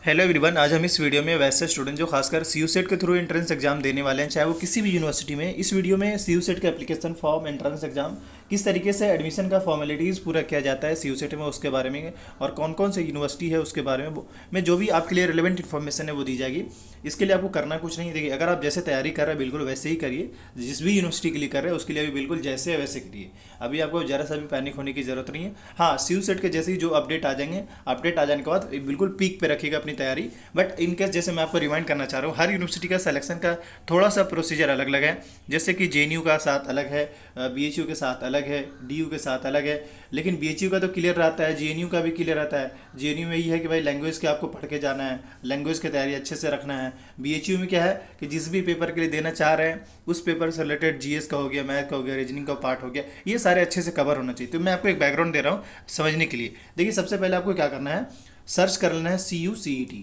Hello everyone, आज हम इस वीडियो में वैसे स्टूडेंट जो खासकर सी यू सेट के थ्रू एंट्रेंस एग्जाम देने वाले हैं, चाहे वो किसी भी यूनिवर्सिटी में, इस वीडियो में सी यू सेट का एप्लीकेशन फॉर्म, एंट्रेंस एग्जाम, किस तरीके से एडमिशन का फॉर्मेलिटीज़ पूरा किया जाता है सी यू सेट में, उसके बारे में, और कौन कौन से यूनिवर्सिटी है उसके बारे में जो भी आपके लिए रिलेवेंट इन्फॉर्मेशन है वो दी जाएगी। इसके लिए आपको करना कुछ नहीं। देखिए, अगर आप जैसे तैयारी कर रहे हैं बिल्कुल वैसे ही करिए, जिस भी यूनिवर्सिटी के लिए कर रहे हैं उसके लिए भी बिल्कुल जैसे है वैसे करिए। अभी आपको ज़रा सा भी पैनिक होने की ज़रूरत नहीं है। हाँ, सी यू सेट के जैसे ही जो अपडेट आ जाएंगे, अपडेट आ जाने के बाद बिल्कुल पीक पे रखिएगा अपनी तैयारी। बट इनकेस जैसे मैं आपको रिमाइंड करना चाह रहा हूँ, हर यूनिवर्सिटी का सिलेक्शन का थोड़ा सा प्रोसीजर अलग अलग है। जैसे कि जेएनयू का साथ अलग है, बीएचयू के साथ अलग है, डीयू के साथ अलग है। लेकिन बीएचयू का तो क्लियर रहता है, जेएनयू का भी क्लियर रहता है। जेएनयू में ये है कि भाई लैंग्वेज के आपको पढ़ के जाना है, लैंग्वेज की तैयारी अच्छे से रखना है। बीएचयू में क्या है कि जिस भी पेपर के लिए देना चाह रहे हैं उस पेपर से रिलेटेड जीएस का हो गया, मैथ का हो गया, रीजनिंग का पार्ट हो गया, ये सारे अच्छे से कवर होना चाहिए। तो मैं आपको एक बैकग्राउंड दे रहा हूँ समझने के लिए। देखिए, सबसे पहले आपको क्या करना है, सर्च कर लेना है CUCET।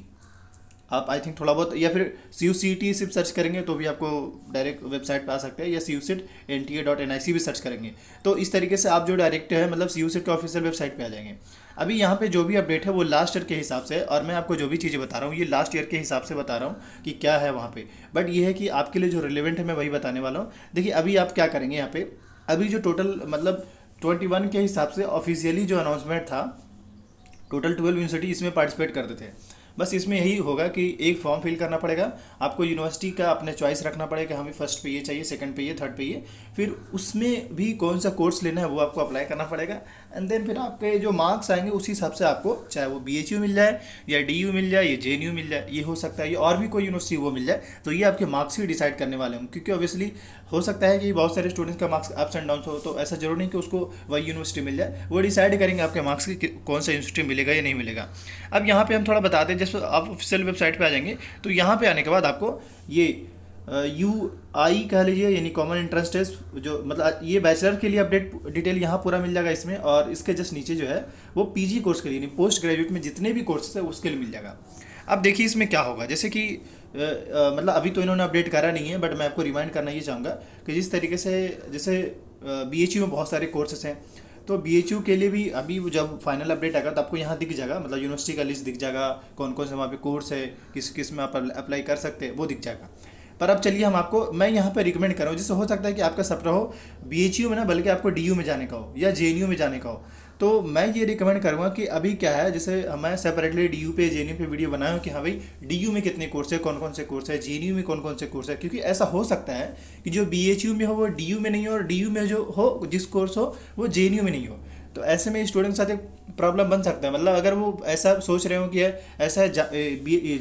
आप आई थिंक थोड़ा बहुत, या फिर CUCET सिर्फ सर्च करेंगे तो भी आपको डायरेक्ट वेबसाइट पे आ सकते हैं, या CUSET.NTA.NIC भी सर्च करेंगे तो इस तरीके से आप जो डायरेक्ट है मतलब CUSET के ऑफिशियल वेबसाइट पे आ जाएंगे। अभी यहाँ पे जो भी अपडेट है वो लास्ट ईयर के हिसाब से है, और मैं आपको जो भी चीज़ें बता रहा हूँ ये लास्ट ईयर के हिसाब से बता रहा हूँ कि क्या है वहाँ पे। बट ये है कि आपके लिए जो रिलेवेंट है मैं वही बताने वाला हूँ। देखिए, अभी आप क्या करेंगे यहाँ पे, अभी जो टोटल मतलब 21 के हिसाब से ऑफिशियली जो अनाउंसमेंट था, टोटल 12 यूनिवर्सिटी इसमें पार्टिसिपेट करते थे। बस इसमें यही होगा कि एक फॉर्म फिल करना पड़ेगा आपको, यूनिवर्सिटी का अपने चॉइस रखना पड़ेगा, हमें फर्स्ट पे ये चाहिए, सेकंड पे ये, थर्ड पे ये। फिर उसमें भी कौन सा कोर्स लेना है वो आपको अप्लाई करना पड़ेगा। एंड देन फिर आपके जो मार्क्स आएंगे उसी हिसाब से आपको, चाहे वो BHU मिल जाए या DU मिल जाए या JNU मिल जाए, ये हो सकता है, ये और भी कोई यूनिवर्सिटी वो मिल जाए, तो ये आपके मार्क्स ही डिसाइड करने वाले होंगे। क्योंकि ऑब्वियसली हो सकता है कि बहुत सारे स्टूडेंट्स का मार्क्स अप्स एंड डाउन हो, तो ऐसा जरूर नहीं कि उसको वही यूनिवर्सिटी मिल जाए। वो डिसाइड करेंगे आपके मार्क्स की कौन सा यूनिवर्सिटी मिलेगा या नहीं मिलेगा। अब यहाँ पे हम थोड़ा बता दें, जैसे आप ऑफिशियल वेबसाइट पे आ जाएंगे तो यहाँ पे आने के बाद आपको ये UI कह लीजिए, यानी कॉमन एंट्रेंस टेस्ट, जो मतलब ये बैचलर के लिए अपडेट डिटेल यहाँ पूरा मिल जाएगा इसमें। और इसके जस्ट नीचे जो है वो PG कोर्स के लिए, यानी पोस्ट ग्रेजुएट में जितने भी कोर्सेज है उसके लिए मिल जाएगा। अब देखिए इसमें क्या होगा, जैसे कि मतलब अभी तो इन्होंने अपडेट करा नहीं है, बट मैं आपको रिमाइंड करना ये चाहूँगा कि जिस तरीके से जैसे BHU में बहुत सारे कोर्सेस हैं, तो BHU के लिए भी अभी जब फाइनल अपडेट आएगा तो आपको यहाँ दिख जाएगा, मतलब यूनिवर्सिटी का लिस्ट दिख जाएगा, कौन कौन से वहाँ पे कोर्स है, किस किस में आप अप्लाई कर सकते हैं वो दिख जाएगा। पर अब चलिए, हम आपको, मैं यहाँ पे रिकमेंड कर रहा हूँ, जिससे हो सकता है कि आपका सपना हो BHU में ना, बल्कि आपको DU में जाने का हो या JNU में जाने का हो। तो मैं ये रिकमेंड करूँगा कि अभी क्या है, जैसे मैं सेपरेटली DU पे JNU पे वीडियो बनाया हूँ कि हाँ भाई DU में कितने कोर्स है, कौन कौन से कोर्स है, JNU में कौन कौन से कोर्स है। क्योंकि ऐसा हो सकता है कि जो BHU में हो वो DU में नहीं हो, और DU में जो हो जिस कोर्स हो वो JNU में नहीं हो। तो ऐसे में स्टूडेंट के साथ एक प्रॉब्लम बन सकता है। मतलब अगर वो ऐसा सोच रहे हो कि ऐसा है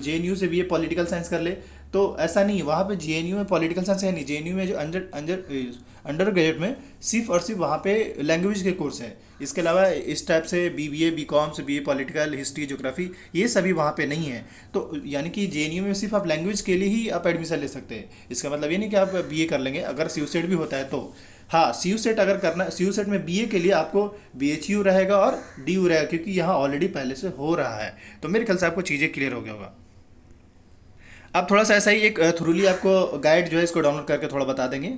JNU से BA पॉलिटिकल साइंस कर ले, तो ऐसा नहीं है। वहाँ पे JNU में पॉलिटिकल साइंस है नहीं, JNU में जो अंडर ग्रेजुएट में सिर्फ और सिर्फ वहाँ पे लैंग्वेज के कोर्स है। इसके अलावा इस टाइप से BBA BCom से BA पॉलिटिकल, हिस्ट्री, ज्योग्राफी, ये सभी वहाँ पे नहीं है। तो यानी कि JNU में सिर्फ आप लैंग्वेज के लिए ही आप एडमिशन ले सकते हैं। इसका मतलब ये नहीं कि आप BA कर लेंगे, अगर CUSET भी होता है तो। हाँ, CUSET अगर करना, CUSET में BA के लिए आपको BHU रहेगा और DU रहेगा, क्योंकि यहाँ ऑलरेडी पहले से हो रहा है। तो मेरे ख्याल से आपको चीज़ें क्लियर हो गया होगा। अब थोड़ा सा ऐसा ही एक थ्रूली आपको गाइड जो है इसको डाउनलोड करके थोड़ा बता देंगे।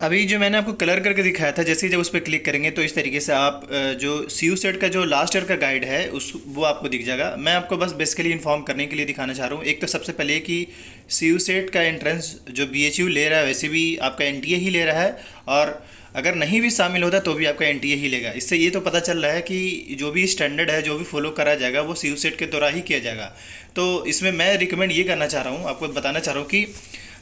अभी जो मैंने आपको कलर करके दिखाया था, जैसे ही जब उस पर क्लिक करेंगे तो इस तरीके से आप जो CUSET का जो लास्ट ईयर का गाइड है उस वो आपको दिख जाएगा। मैं आपको बस बेसिकली इन्फॉर्म करने के लिए दिखाना चाह रहा हूँ। एक तो सबसे पहले कि CUSET का एंट्रेंस जो BHU ले रहा है वैसे भी आपका NTA ही ले रहा है, और अगर नहीं भी शामिल होता तो भी आपका NTA ही लेगा। इससे ये तो पता चल रहा है कि जो भी स्टैंडर्ड है, जो भी फॉलो करा जाएगा वो CUSET के द्वारा ही किया जाएगा। तो इसमें मैं रिकमेंड ये करना चाह रहा हूँ, आपको बताना चाह रहा हूँ कि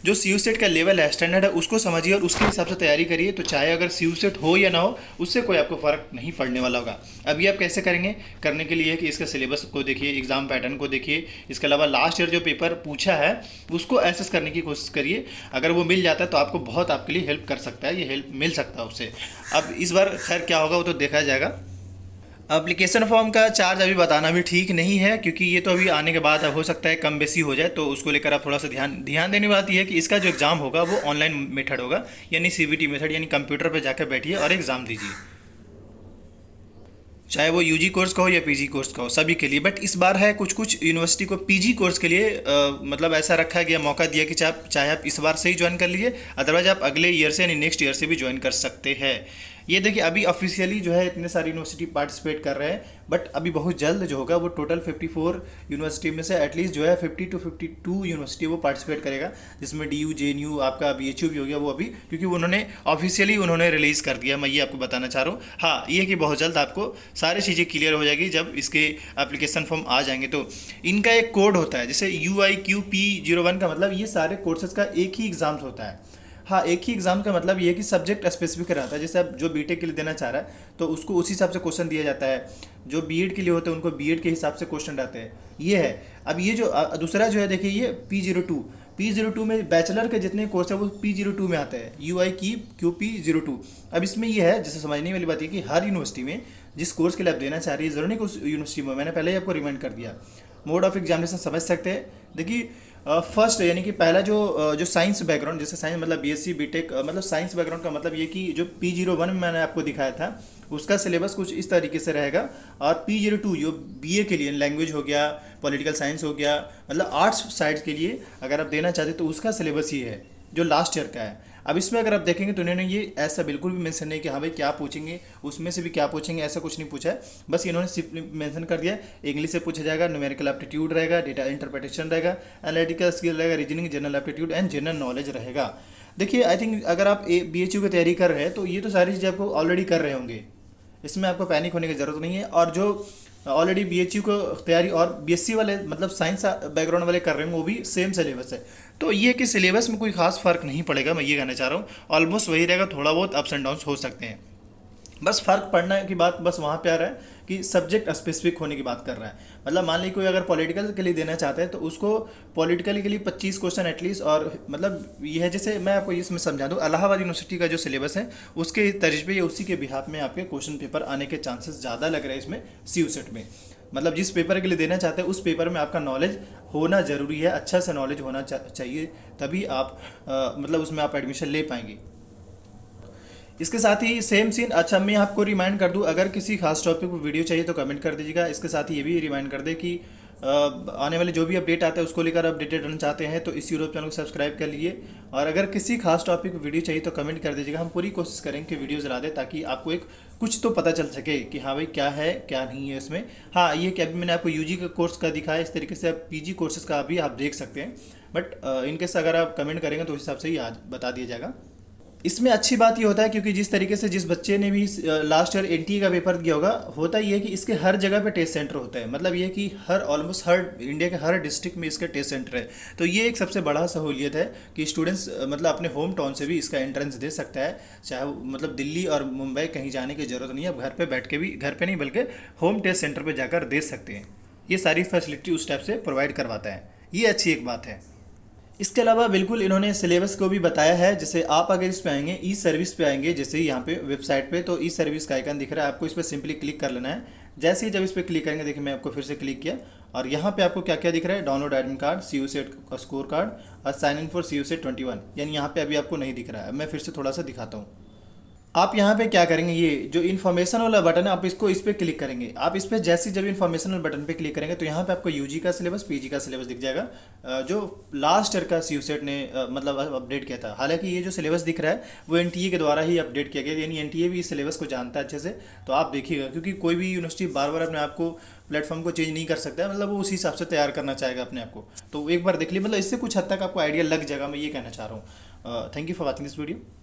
जो CUSET का लेवल है, स्टैंडर्ड है, उसको समझिए और उसके हिसाब से तैयारी करिए। तो चाहे अगर CUSET हो या ना हो, उससे कोई आपको फ़र्क नहीं पड़ने वाला होगा। अभी आप कैसे करेंगे, करने के लिए कि इसका सिलेबस को देखिए, एग्ज़ाम पैटर्न को देखिए, इसके अलावा लास्ट ईयर जो पेपर पूछा है उसको एसेस करने की कोशिश करिए। अगर वो मिल जाता है तो आपको बहुत आपके लिए हेल्प कर सकता है, ये हेल्प मिल सकता है उससे। अब इस बार खैर क्या होगा वो तो देखा जाएगा। एप्लीकेशन फॉर्म का चार्ज अभी बताना भी ठीक नहीं है, क्योंकि ये तो अभी आने के बाद हो सकता है कम बेसी हो जाए, तो उसको लेकर आप थोड़ा सा ध्यान देने बात ये है कि इसका जो एग्ज़ाम होगा वो ऑनलाइन मेथड होगा, यानी CBT मेथड, यानी कंप्यूटर पर जाकर बैठिए और एग्ज़ाम दीजिए। चाहे वो UG कोर्स का हो या PG कोर्स का हो, सभी के लिए। बट इस बार है कुछ कुछ यूनिवर्सिटी को PG कोर्स के लिए मतलब ऐसा रखा गया, मौका दिया कि चाहे आप इस बार से ही ज्वाइन कर लीजिए, अदरवाइज आप अगले ईयर से यानी नेक्स्ट ईयर से भी ज्वाइन कर सकते हैं। ये देखिए अभी ऑफिशियली जो है इतने सारी यूनिवर्सिटी पार्टिसिपेट कर रहे हैं, बट अभी बहुत जल्द जो होगा वो टोटल 54 यूनिवर्सिटी में से एटलीस्ट जो है 50 टू 52 यूनिवर्सिटी वो पार्टिसिपेट करेगा, जिसमें DU JNU आपका BHU भी हो गया वो अभी, क्योंकि उन्होंने ऑफिशियली उन्होंने रिलीज़ कर दिया। मैं ये आपको बताना चाह रहा हूँ। हाँ, ये कि बहुत जल्द आपको सारी चीज़ें क्लियर हो जाएगी जब इसके एप्लीकेशन फॉर्म आ जाएंगे। तो इनका एक कोड होता है, जैसे UIQP01 का मतलब ये सारे कोर्सेज का एक ही एग्ज़ाम्स होता है। हाँ, एक ही एग्जाम का मतलब ये है कि सब्जेक्ट स्पेसिफिक रहता है। जैसे अब जो बीटेक के लिए देना चाह रहा है तो उसको उसी हिसाब से क्वेश्चन दिया जाता है, जो बीएड के लिए होते हैं उनको बीएड के हिसाब से क्वेश्चन रहते हैं। ये है। अब ये जो दूसरा जो है देखिए, ये P02 में बैचलर के जितने कोर्स है वो P02 में आते हैं, UIQP02। अब इसमें ये है, जैसे समझने वाली बात है कि हर यूनिवर्सिटी में जिस कोर्स के लिए आप देना चाह रही है, ज़रूरी नहीं कि उस यूनिवर्सिटी में, मैंने पहले ही आपको रिमाइंड कर दिया। मोड ऑफ एग्जामिनेशन समझ सकते हैं। देखिए फर्स्ट यानी कि पहला जो साइंस बैकग्राउंड, जैसे साइंस मतलब BSc BTech, मतलब साइंस बैकग्राउंड का मतलब ये कि जो P01 में मैंने आपको दिखाया था उसका सिलेबस कुछ इस तरीके से रहेगा। और P02 जो BA के लिए लैंग्वेज हो गया, पॉलिटिकल साइंस हो गया, मतलब आर्ट्स साइड के लिए अगर आप देना चाहते तो उसका सिलेबस ये है जो लास्ट ईयर का है। अब इसमें अगर आप देखेंगे तो इन्होंने ये ऐसा बिल्कुल भी मेंशन नहीं कि हाँ भाई क्या पूछेंगे, उसमें से भी क्या पूछेंगे, ऐसा कुछ नहीं पूछा है। बस इन्होंने सिर्फ मेंशन कर दिया इंग्लिश से पूछा जाएगा, न्यूमेरिकल एप्टीट्यूड रहेगा, डेटा इंटरप्रिटेशन रहेगा, एनालिटिकल स्किल रहेगा, reasoning, general aptitude and general knowledge रहेगा। देखिए आई थिंक अगर आप BHU की तैयारी कर रहे हैं तो ये तो सारी चीज़ें आपको ऑलरेडी कर रहे होंगे, इसमें आपको पैनिक होने की ज़रूरत नहीं है। और जो ऑलरेडी BHU को तैयारी और BSc वाले मतलब साइंस बैकग्राउंड वाले कर रहे हैं वो भी सेम सिलेबस है। तो ये कि सिलेबस में कोई खास फर्क नहीं पड़ेगा, मैं ये कहना चाह रहा हूँ। ऑलमोस्ट वही रहेगा, थोड़ा बहुत अप्स एंड डाउन्स हो सकते हैं। बस फर्क पड़ने की बात बस वहाँ पे आ रहा है कि सब्जेक्ट स्पेसिफिक होने की बात कर रहा है। मतलब मान लीजिए कोई अगर पॉलिटिकल के लिए देना चाहता है तो उसको पॉलिटिकल के लिए 25 क्वेश्चन एटलीस्ट, और मतलब ये है, जैसे मैं आपको इसमें समझा दूँ, इलाहाबाद यूनिवर्सिटी का जो सिलेबस है उसके तर्ज पे या उसी के बिहाफ में आपके क्वेश्चन पेपर आने के चांसेस ज़्यादा लग रहे हैं इसमें CUSET में। मतलब जिस पेपर के लिए देना चाहते हैं उस पेपर में आपका नॉलेज होना ज़रूरी है, अच्छा सा नॉलेज होना चाहिए, तभी आप मतलब उसमें आप एडमिशन ले पाएंगे। इसके साथ ही सेम सीन, अच्छा मैं आपको रिमाइंड कर दूं, अगर किसी खास टॉपिक पर वीडियो चाहिए तो कमेंट कर दीजिएगा। इसके साथ ही ये भी रिमाइंड कर दे कि आने वाले जो भी अपडेट आता है उसको लेकर अपडेटेड रहना चाहते हैं तो इस यूट्यूब चैनल को सब्सक्राइब कर लिए। और अगर किसी खास टॉपिक पर वीडियो चाहिए तो कमेंट कर दीजिएगा, हम पूरी कोशिश करेंगे कि वीडियोज़ ला दें ताकि आपको एक कुछ तो पता चल सके कि हाँ भाई क्या है क्या नहीं है इसमें। हाँ, ये कि अभी मैंने आपको UG का कोर्स का दिखाया, इस तरीके से आप PG कोर्सेज का भी आप देख सकते हैं। बट इनकेस अगर आप कमेंट करेंगे तो उस हिसाब से ही आज बता दिया जाएगा। इसमें अच्छी बात ये होता है क्योंकि जिस तरीके से जिस बच्चे ने भी लास्ट ईयर NTA का पेपर दिया होगा, होता ये है कि इसके हर जगह पे टेस्ट सेंटर होता है। मतलब ये कि हर ऑलमोस्ट हर इंडिया के हर डिस्ट्रिक्ट में इसका टेस्ट सेंटर है। तो ये एक सबसे बड़ा सहूलियत है कि स्टूडेंट्स मतलब अपने होम टाउन से भी इसका एंट्रेंस दे सकता है, चाहे मतलब दिल्ली और मुंबई कहीं जाने की ज़रूरत नहीं है। अब घर पर बैठ के भी, घर पर नहीं बल्कि होम टेस्ट सेंटर पर जाकर दे सकते हैं। ये सारी फैसिलिटी उस टाइप से प्रोवाइड करवाता है, ये अच्छी एक बात है। इसके अलावा बिल्कुल इन्होंने सिलेबस को भी बताया है। जैसे आप अगर इस पे आएंगे, ई सर्विस पे आएंगे, जैसे यहाँ पे वेबसाइट पे, तो ई सर्विस का आइकन दिख रहा है, आपको इस पर सिंपली क्लिक कर लेना है। जैसे ही जब इस पर क्लिक करेंगे, देखिए मैं आपको फिर से क्लिक किया और यहाँ पे आपको क्या क्या दिख रहा है, डाउनलोड एडमिट कार्ड, CUSET का स्कोर कार्ड और साइन इन फॉर CUSET 21, यानी यहाँ पे अभी आपको नहीं दिख रहा है। मैं फिर से थोड़ा सा दिखाता हूँ। आप यहाँ पे क्या करेंगे, ये जो इन्फॉर्मेशन वाला बटन है आप इसको इस पर क्लिक करेंगे। आप इस पर जैसे जब इन्फॉर्मेशन वाले बटन पे क्लिक करेंगे तो यहाँ पे आपको UG का सिलेबस, PG का सिलेबस दिख जाएगा, जो लास्ट ईयर का CUSET ने मतलब अपडेट किया था। हालांकि ये जो सिलेबस दिख रहा है वो NTA के द्वारा ही अपडेट किया गया, यानी NTA भी इस सिलेबस को जानता है अच्छे से। तो आप देखिएगा, क्योंकि कोई भी यूनिवर्सिटी बार बार अपने आपको प्लेटफॉर्म को चेंज नहीं कर सकता है, मतलब वो उसी हिसाब से तैयार करना चाहेगा अपने आप को। तो एक बार देख लीजिए, मतलब इससे कुछ हद तक आपको आइडिया लग जाएगा, मैं ये कहना चाह रहा हूँ। Thank you for watching this video.